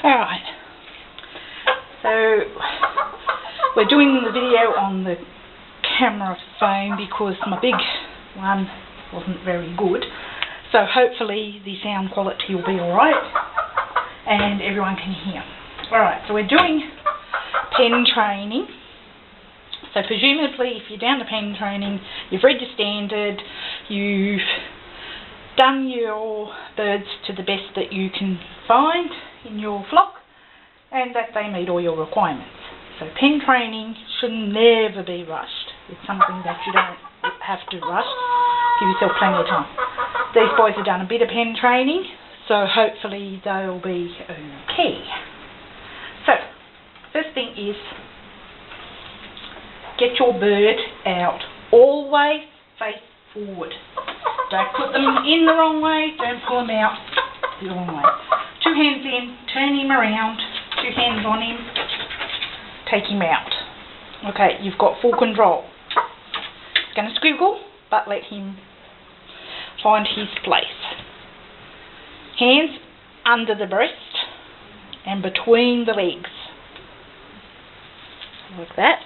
Alright, so we're doing the video on the camera phone because my big one wasn't very good, so hopefully the sound quality will be alright and everyone can hear. Alright, so we're doing pen training. So presumably if you're down to pen training, you've read your standard, you've done your birds to the best that you can find in your flock, and that they meet all your requirements. So pen training should never be rushed. It's something that you don't have to rush. Give yourself plenty of time. These boys have done a bit of pen training, so hopefully they'll be okay. So, first thing is, get your bird out. Always face forward. Don't put them in the wrong way, don't pull them out the wrong way. 2 hands in, turn him around, 2 hands on him, take him out. Okay, you've got full control. He's going to squiggle, but let him find his place. Hands under the breast and between the legs. Like that.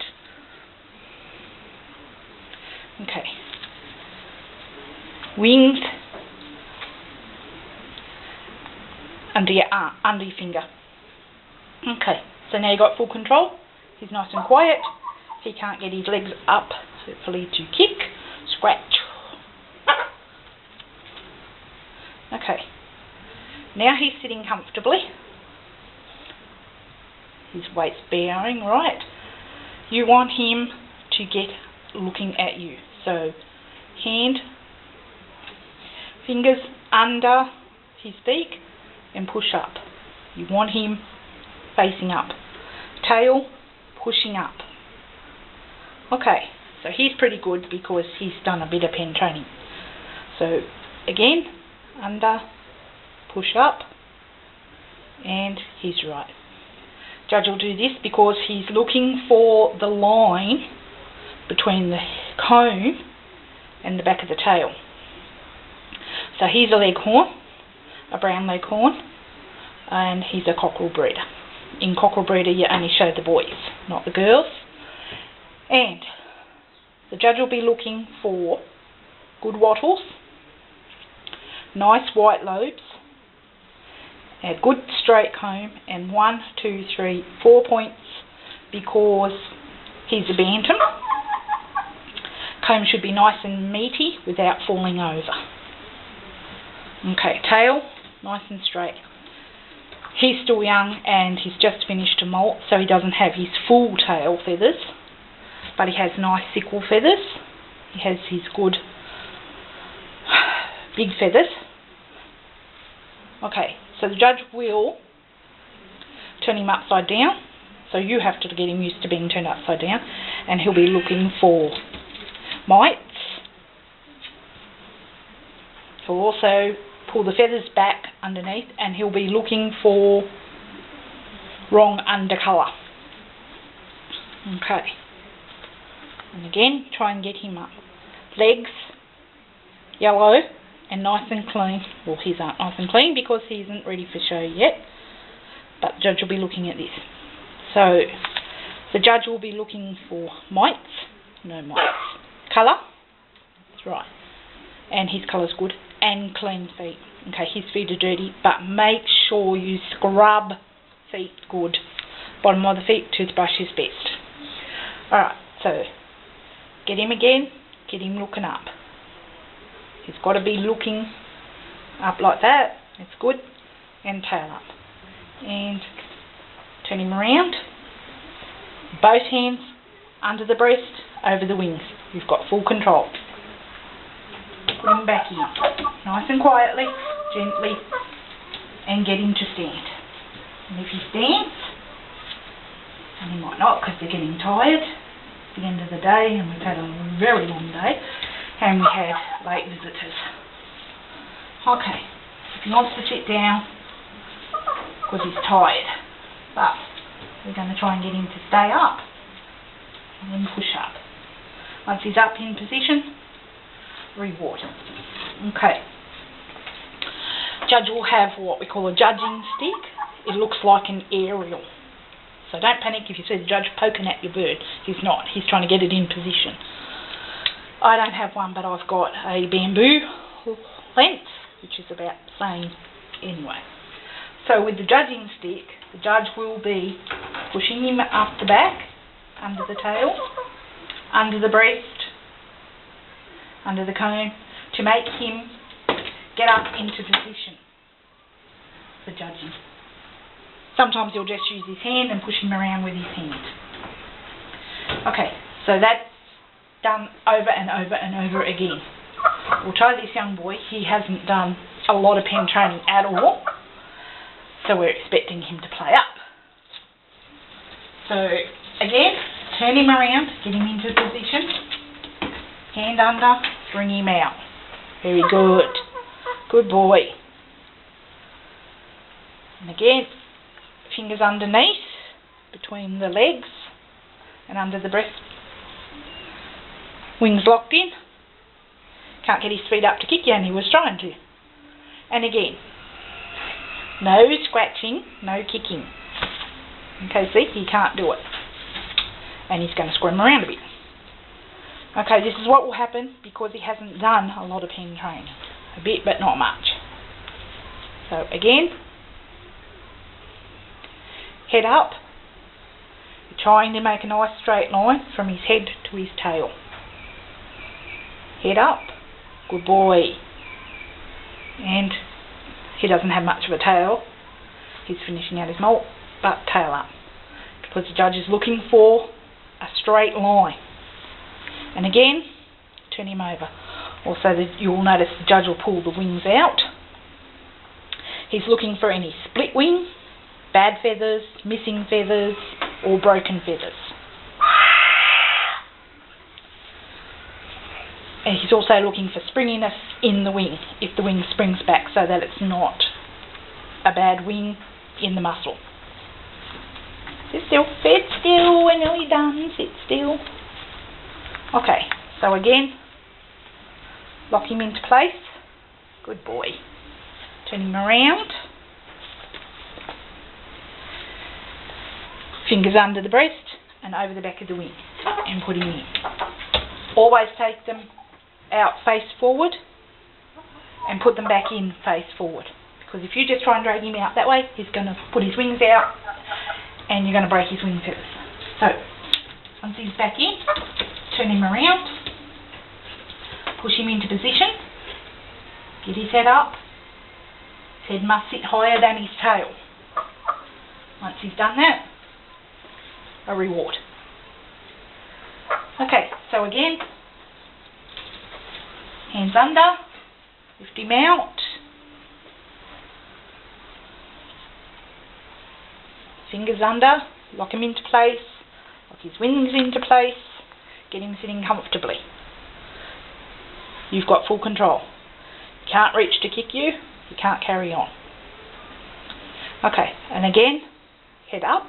Okay. Wings under your arm, under your finger. Okay, so now you've got full control. He's nice and quiet. He can't get his legs up, hopefully to kick, scratch. Okay, now he's sitting comfortably. His weight's bearing right. You want him to get looking at you. So, hand, fingers under his beak and push up. You want him facing up. Tail pushing up. Okay, so he's pretty good because he's done a bit of pen training. So again, under, push up, and he's right. Judge will do this because he's looking for the line between the comb and the back of the tail. So he's a leghorn, a brown leghorn, and he's a cockerel breeder. In cockerel breeder you only show the boys, not the girls. And the judge will be looking for good wattles, nice white lobes, a good straight comb, and 1, 2, 3, 4 points because he's a bantam. Comb should be nice and meaty without falling over. Okay, tail, nice and straight. He's still young and he's just finished a molt, so he doesn't have his full tail feathers, but he has nice sickle feathers. He has his good big feathers. Okay, so the judge will turn him upside down, so you have to get him used to being turned upside down, and he'll be looking for mites. He'll also pull the feathers back underneath and he'll be looking for wrong undercolour. Okay. And again, try and get him up. Legs, yellow and nice and clean. Well, his aren't nice and clean because he isn't ready for show yet. But the judge will be looking at this. So, the judge will be looking for mites. No mites. Colour. That's right. And his colour's good. And clean feet. Okay, his feet are dirty, but make sure you scrub feet good. Bottom of the feet, toothbrush is best. Alright, so get him again, get him looking up. He's got to be looking up like that. That's good. And tail up. And turn him around. Both hands under the breast, over the wings. You've got full control. Put him back in, nice and quietly, gently, and get him to stand. And if he stands, and he might not because they're getting tired, it's the end of the day and we've had a very long day, and we had late visitors. Okay, if he wants to sit down, because he's tired, but we're going to try and get him to stay up, and then push up. Once he's up in position, reward. Okay. Judge will have what we call a judging stick. it looks like an aerial. So don't panic if you see the judge poking at your bird. He's not. He's trying to get it in position. I don't have one, but I've got a bamboo length, which is about the same anyway. So with the judging stick, the judge will be pushing him up the back, under the tail, under the breast, under the comb, to make him get up into position for judging. Sometimes he'll just use his hand and push him around with his hand. Okay, so that's done over and over and over again. We'll try this young boy. He hasn't done a lot of pen training at all, so we're expecting him to play up. So again, turn him around, get him into position, hand under, bring him out. Very good. Good boy. And again, fingers underneath, between the legs and under the breast. Wings locked in. Can't get his feet up to kick you, and he was trying to. And again, no scratching, no kicking. Okay, see, he can't do it. And he's going to squirm around a bit. Okay, this is what will happen because he hasn't done a lot of pen training. A bit, but not much. So again, head up. You're trying to make a nice straight line from his head to his tail. Head up. Good boy. And he doesn't have much of a tail. He's finishing out his molt, but tail up. Because the judge is looking for a straight line. And again, turn him over. Also, you'll notice the judge will pull the wings out. He's looking for any split wing, bad feathers, missing feathers, or broken feathers. And he's also looking for springiness in the wing, if the wing springs back, so that it's not a bad wing in the muscle. Sit still, we're nearly done, sit still. Okay, so again, lock him into place. Good boy. Turn him around. Fingers under the breast and over the back of the wing and put him in. Always take them out face forward and put them back in face forward. Because if you just try and drag him out that way, he's going to put his wings out and you're going to break his wing feathers. So, once he's back in, turn him around, push him into position, get his head up. His head must sit higher than his tail. Once he's done that, a reward. Okay, so again, hands under, lift him out, fingers under, lock him into place, lock his wings into place, get him sitting comfortably. You've got full control. He can't reach to kick you, he can't carry on. Okay, and again, head up,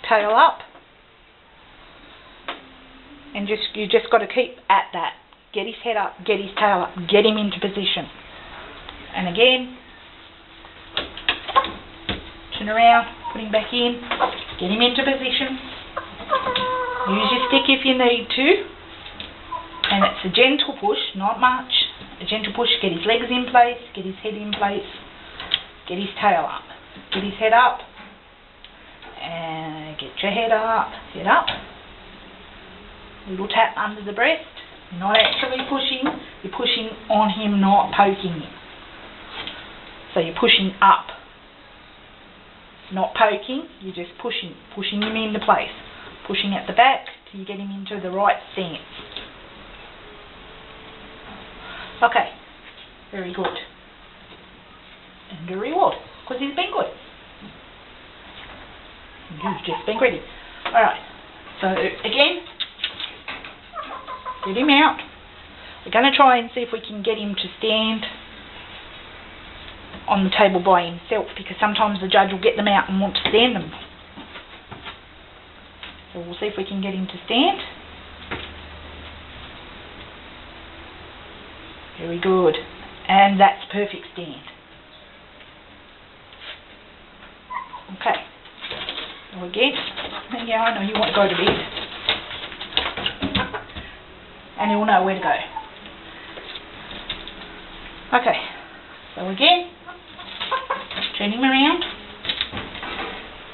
tail up, and you just got to keep at that. Get his head up, get his tail up, get him into position. And again, turn around, put him back in, get him into position. Use your stick if you need to. And it's a gentle push, not much. A gentle push, get his legs in place, get his head in place, get his tail up. Get his head up, and get your head up, little tap under the breast. You're not actually pushing, you're pushing on him, not poking him. So you're pushing up, not poking, you're just pushing him into place. Pushing at the back till you get him into the right stance. Okay, very good. And a reward, because he's been good. You've just been greedy. Alright, so again, get him out. We're going to try and see if we can get him to stand on the table by himself, because sometimes the judge will get them out and want to stand them. So we'll see if we can get him to stand. Very good. And that's perfect stand. So again, yeah, I know you want to go to bed. And he'll know where to go. Okay, so again, turn him around,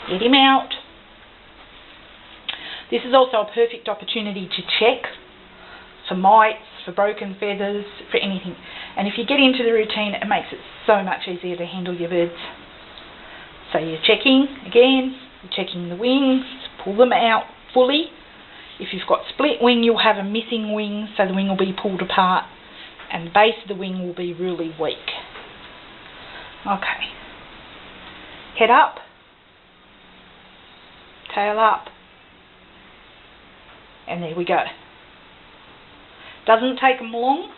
get him out. This is also a perfect opportunity to check for mites, for broken feathers, for anything. And if you get into the routine, it makes it so much easier to handle your birds. So you're checking again, you're checking the wings, pull them out fully. If you've got split wing, you'll have a missing wing, so the wing will be pulled apart and the base of the wing will be really weak. Okay. Head up, tail up, and there we go. Doesn't take them long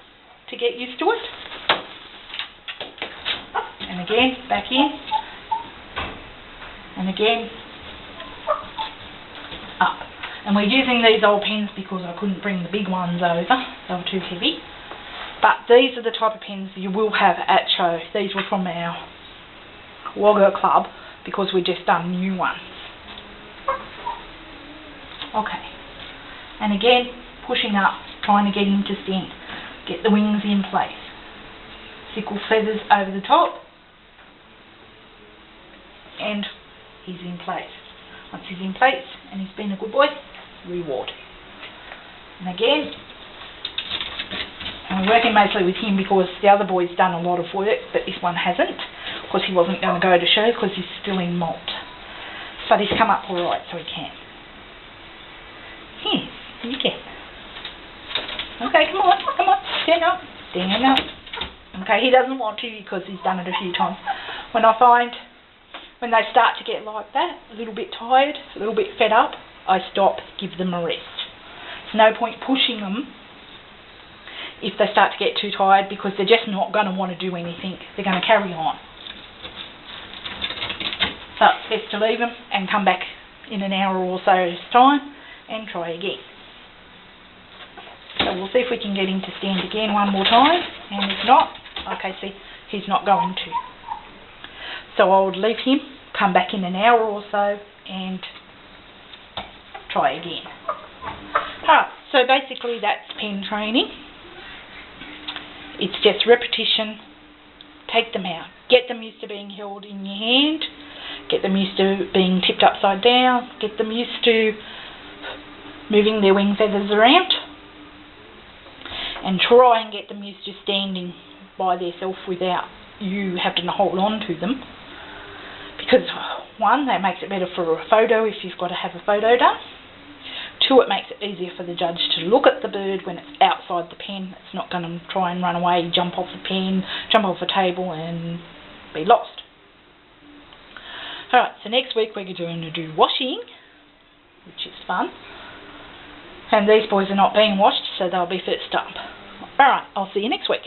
to get used to it. And again, back in, and again, up. And we're using these old pens because I couldn't bring the big ones over, they were too heavy. But these are the type of pens you will have at show. These were from our Wagga club because we just done new ones. Okay, and again, pushing up, trying to get him to stand. Get the wings in place. Sickle feathers over the top, and he's in place. Once he's in place and he's been a good boy, reward. And again, and we're working mostly with him because the other boy's done a lot of work, but this one hasn't, because he wasn't going to go to show because he's still in molt. But he's come up alright, so he can. Yes, you can. Okay, come on, stand up, stand up. Okay, he doesn't want to because he's done it a few times. When I find when they start to get like that, a little bit tired, a little bit fed up, I stop, give them a rest. There's no point pushing them if they start to get too tired because they're just not going to want to do anything. They're going to carry on. So it's best to leave them and come back in an hour or so's time and try again. So we'll see if we can get him to stand again one more time, and if not, okay, see, he's not going to. So I would leave him, come back in an hour or so, and try again. Alright, so basically that's pen training. It's just repetition. Take them out. Get them used to being held in your hand. Get them used to being tipped upside down. Get them used to moving their wing feathers around. And try and get them used to standing by themselves without you having to hold on to them. Because, one, that makes it better for a photo if you've got to have a photo done. Two, it makes it easier for the judge to look at the bird when it's outside the pen. It's not going to try and run away, jump off the pen, jump off a table and be lost. Alright, so next week we're going to do washing, which is fun. And these boys are not being washed, so they'll be first up. Alright, I'll see you next week.